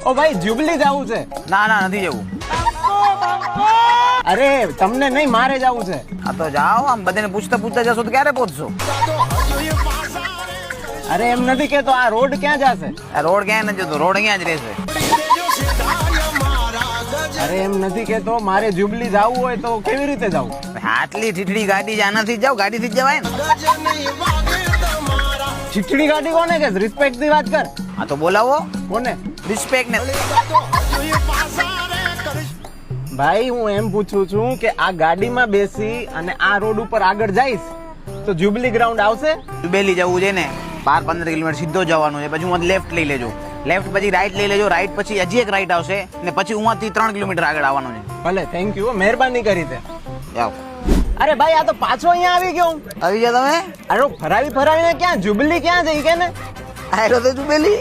ઓ ભાઈ જ્યુબલી જવું છે? ના ના નથી જવું. અરે તમને નહીં, મારે જવું છે. આ તો જાઓ, આમ બધાને પૂછતા પૂછતા જશો તો ક્યારે પહોંચશો? અરે એમ નથી કેતો, આ રોડ ક્યાં જશે? આ રોડ ક્યાંય નથી જતો, રોડ અહીંયા જ રહેશે. અરે એમ નથી કેતો, મારે જ્યુબલી જવું હોય તો કેવી રીતે જવું? આટલી ઠીઠડી ગાડી જ આનાથી જ જાઓ, ગાડીથી જ જવાય ને. ચીઠડી ગાડી કોને કે? રિસ્પેક્ટ ની વાત કર. આ તો બોલાવો કોને? રિસ્પેક્ટ ને. ભાઈ હું એમ પૂછું છું કે આ ગાડીમાં બેસી અને આ રોડ ઉપર આગળ જઈશ તો જ્યુબલી ગ્રાઉન્ડ આવશે? બેલી જવું છે ને, 12-15 કિલોમીટર સીધો જવાનું છે. પછી હું લેફ્ટ લઈ લેજો, લેફ્ટ પછી રાઈટ લઈ લેજો, રાઈટ પછી હજી એક રાઈટ આવશે ને પછી ઉમાંથી 3 કિલોમીટર આગળ આવવાનું છે. ભલે, થેન્ક યુ, મહેરબાની કરી તે. જાઓ. અરે ભાઈ આ તો પાછો અહીંયા આવી ગયો. આવી જા તમે. અરે ફરાવીને ક્યાં? જ્યુબલી ક્યાં જઈ કે ને? આયરો તો તું બેલી.